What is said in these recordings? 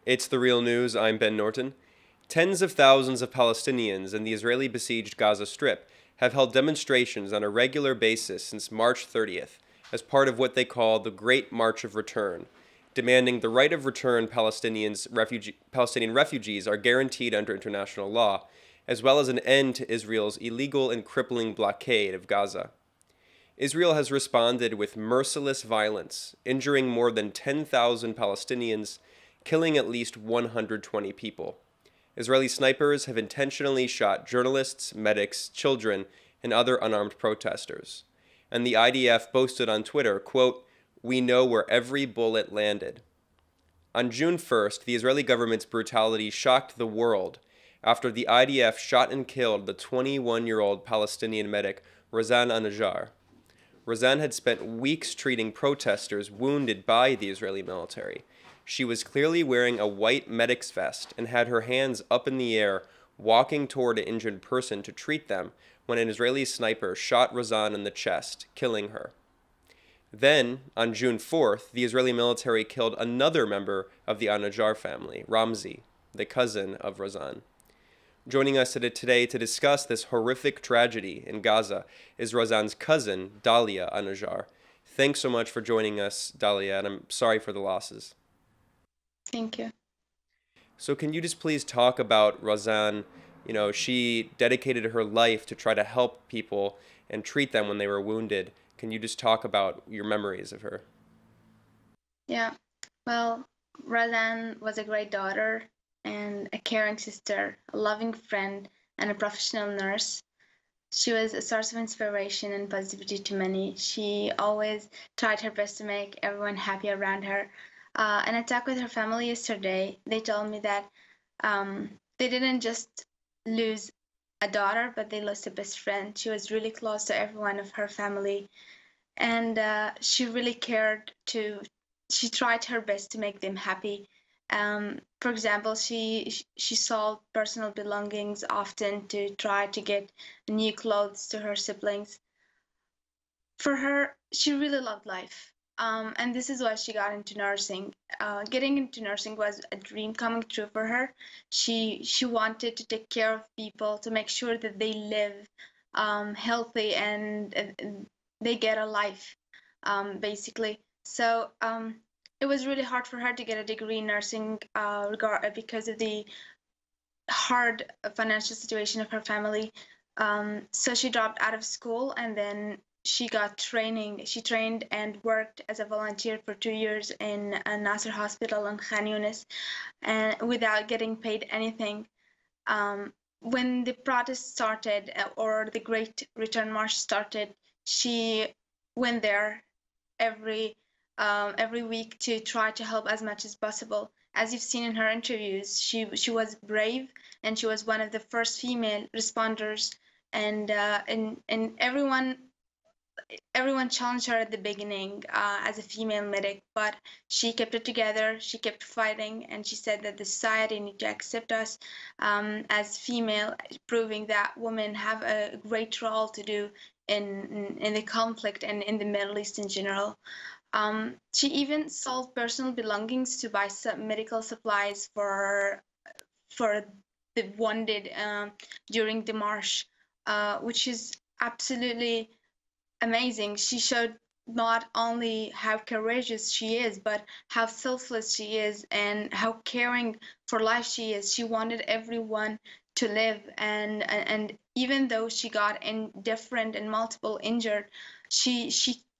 It's The Real News. I'm Ben Norton. Tens of thousands of Palestinians in the Israeli besieged Gaza Strip have held demonstrations on a regular basis since March 30th as part of what they call the Great March of Return, demanding the right of return Palestinian refugees are guaranteed under international law, as well as an end to Israel's illegal and crippling blockade of Gaza. Israel has responded with merciless violence, injuring more than 10,000 Palestinians, killing at least 120 people. Israeli snipers have intentionally shot journalists, medics, children, and other unarmed protesters. And the IDF boasted on Twitter, quote, "We know where every bullet landed." On June 1st, the Israeli government's brutality shocked the world after the IDF shot and killed the 21-year-old Palestinian medic Razan al-Najjar. Razan had spent weeks treating protesters wounded by the Israeli military. She was clearly wearing a white medic's vest and had her hands up in the air, walking toward an injured person to treat them when an Israeli sniper shot Razan in the chest, killing her. Then, on June 4th, the Israeli military killed another member of the al-Najjar family, Ramzi, the cousin of Razan. Joining us today to discuss this horrific tragedy in Gaza is Razan's cousin, Dalia al-Najjar. Thanks so much for joining us, Dalia, and I'm sorry for the losses. Thank you. So can you just please talk about Razan? You know, she dedicated her life to try to help people and treat them when they were wounded. Can you just talk about your memories of her? Yeah. Well, Razan was a great daughter and a caring sister, a loving friend, and a professional nurse. She was a source of inspiration and positivity to many. She always tried her best to make everyone happy around her. An attack with her family yesterday, they told me that they didn't just lose a daughter, but they lost a best friend. She was really close to everyone of her family, and she really she tried her best to make them happy. For example, she sold personal belongings often to try to get new clothes to her siblings. For her, she really loved life. And this is why she got into nursing. Getting into nursing was a dream coming true for her. She wanted to take care of people, to make sure that they live healthy and they get a life, basically. So it was really hard for her to get a degree in nursing because of the hard financial situation of her family. So she dropped out of school, and then she got training. She trained and worked as a volunteer for 2 years in a Nasser hospital in Khan Yunis, and without getting paid anything. When the protest started, or the Great Return March started, she went there every week to try to help as much as possible. As you've seen in her interviews, she was brave, and she was one of the first female responders, and everyone challenged her at the beginning as a female medic, but she kept it together. She kept fighting, and she said that the society need to accept us as female, proving that women have a great role to do in the conflict and in the Middle East in general. She even sold personal belongings to buy some medical supplies for the wounded during the march, which is absolutely amazing. She showed not only how courageous she is, but how selfless she is and how caring for life she is. She wanted everyone to live, and even though she got indifferent and multiple injured, she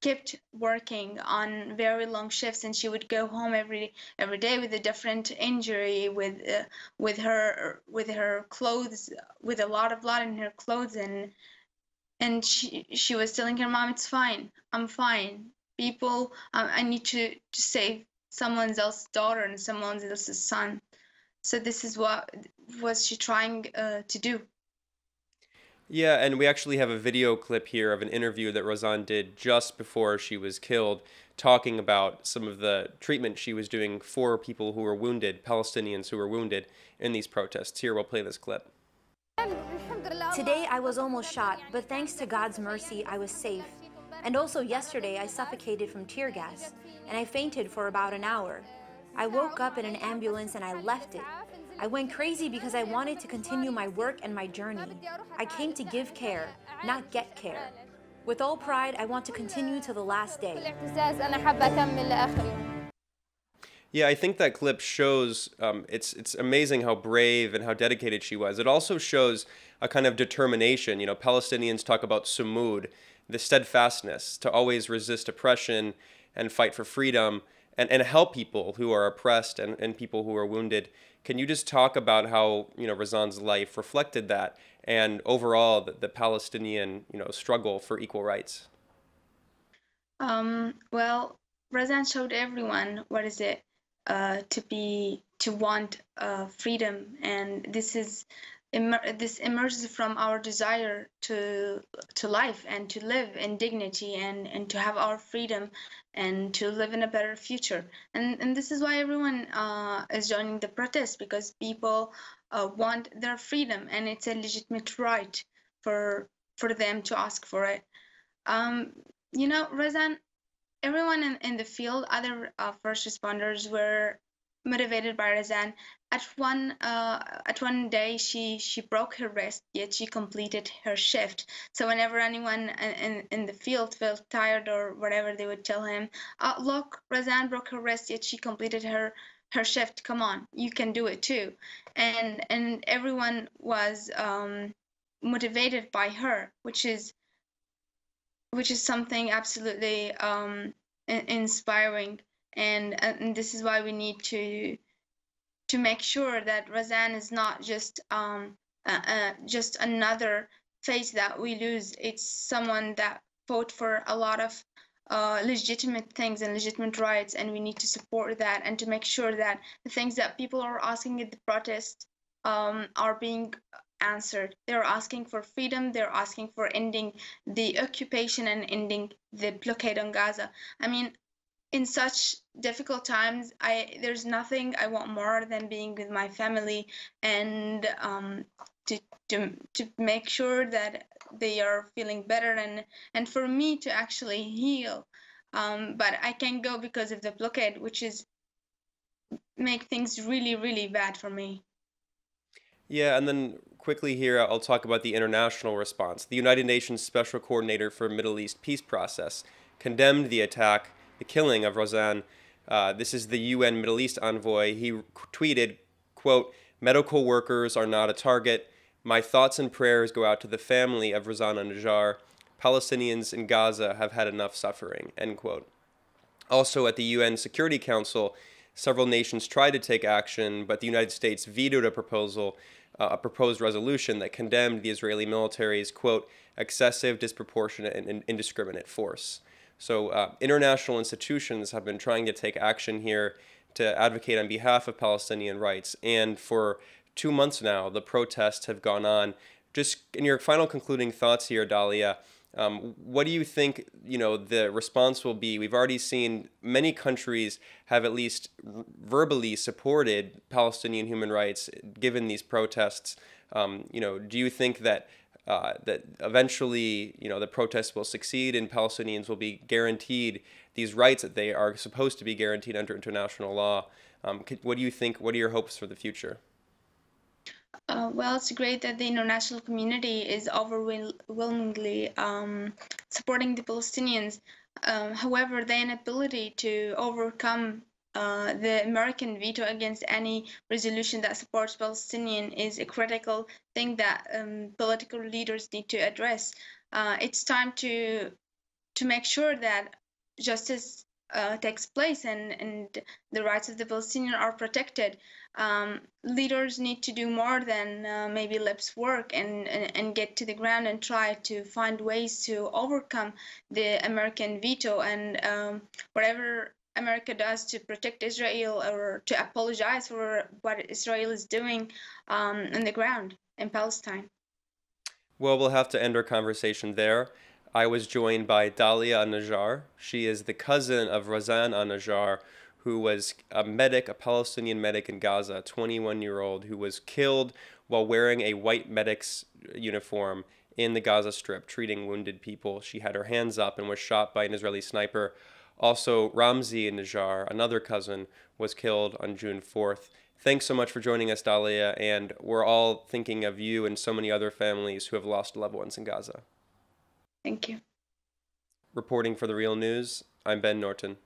kept working on very long shifts, and she would go home every day with a different injury, with her clothes, with a lot of blood in her clothes, and she was telling her mom, "It's fine, I'm fine. People, I need to save someone else's daughter and someone else's son." So this is what was she trying to do. Yeah, and we actually have a video clip here of an interview that Razan did just before she was killed, talking about some of the treatment she was doing for people who were wounded, Palestinians who were wounded in these protests. Here, we'll play this clip. Today I was almost shot, but thanks to God's mercy, I was safe. And also yesterday I suffocated from tear gas, and I fainted for about an hour. I woke up in an ambulance and I left it. I went crazy because I wanted to continue my work and my journey. I came to give care, not get care. With all pride, I want to continue to the last day. Yeah, I think that clip shows it's amazing how brave and how dedicated she was. It also shows a kind of determination. You know, Palestinians talk about sumud, the steadfastness to always resist oppression and fight for freedom and help people who are oppressed and people who are wounded. Can you just talk about how, you know, Razan's life reflected that and overall the Palestinian, you know, struggle for equal rights? Well, Razan showed everyone what is it to want freedom, and this emerges from our desire to life and to live in dignity and to have our freedom and to live in a better future. And this is why everyone is joining the protest, because people want their freedom, and it's a legitimate right for them to ask for it. You know, Razan, everyone in the field, other first responders, were motivated by Razan. At one day, she broke her wrist, yet she completed her shift. So whenever anyone in the field felt tired or whatever, they would tell him, "Look, Razan broke her wrist, yet she completed her shift. Come on, you can do it too." And everyone was motivated by her, which is something absolutely inspiring, and this is why we need to make sure that Razan is not just another face that we lose. It's someone that fought for a lot of legitimate things and legitimate rights, and we need to support that and to make sure that the things that people are asking at the protest are being answered. They're asking for freedom. They're asking for ending the occupation and ending the blockade on Gaza. I mean, in such difficult times, there's nothing I want more than being with my family and to make sure that they are feeling better and for me to actually heal. But I can't go because of the blockade, which is make things really, really bad for me. Yeah, and then quickly here, I'll talk about the international response. The United Nations Special Coordinator for Middle East Peace Process condemned the attack, the killing of Razan. This is the UN Middle East envoy. He tweeted, quote, "Medical workers are not a target. My thoughts and prayers go out to the family of Razan al-Najjar. Palestinians in Gaza have had enough suffering," end quote. Also at the UN Security Council, several nations tried to take action, but the United States vetoed a proposed resolution that condemned the Israeli military's, quote, "excessive, disproportionate, and indiscriminate force." So international institutions have been trying to take action here to advocate on behalf of Palestinian rights. And for 2 months now, the protests have gone on. Just in your final concluding thoughts here, Dalia, what do you think, you know, the response will be? We've already seen many countries have at least verbally supported Palestinian human rights given these protests. You know, do you think that that eventually, you know, the protests will succeed and Palestinians will be guaranteed these rights that they are supposed to be guaranteed under international law? What do you think? What are your hopes for the future? Well, it's great that the international community is overwhelmingly supporting the Palestinians. However, the inability to overcome the American veto against any resolution that supports Palestinian is a critical thing that political leaders need to address. It's time to make sure that justice takes place and the rights of the Palestinians are protected. Leaders need to do more than maybe lips work and get to the ground and try to find ways to overcome the American veto and whatever America does to protect Israel or to apologize for what Israel is doing on the ground in Palestine. Well, we'll have to end our conversation there. I was joined by Dalia al-Najjar. She is the cousin of Razan al-Najjar, who was a medic, a Palestinian medic in Gaza, a 21-year-old who was killed while wearing a white medic's uniform in the Gaza Strip, treating wounded people. She had her hands up and was shot by an Israeli sniper Also, Ramzi al-Najjar, another cousin, was killed on June 4th. Thanks so much for joining us, Dalia, and we're all thinking of you and so many other families who have lost loved ones in Gaza. Thank you. Reporting for The Real News, I'm Ben Norton.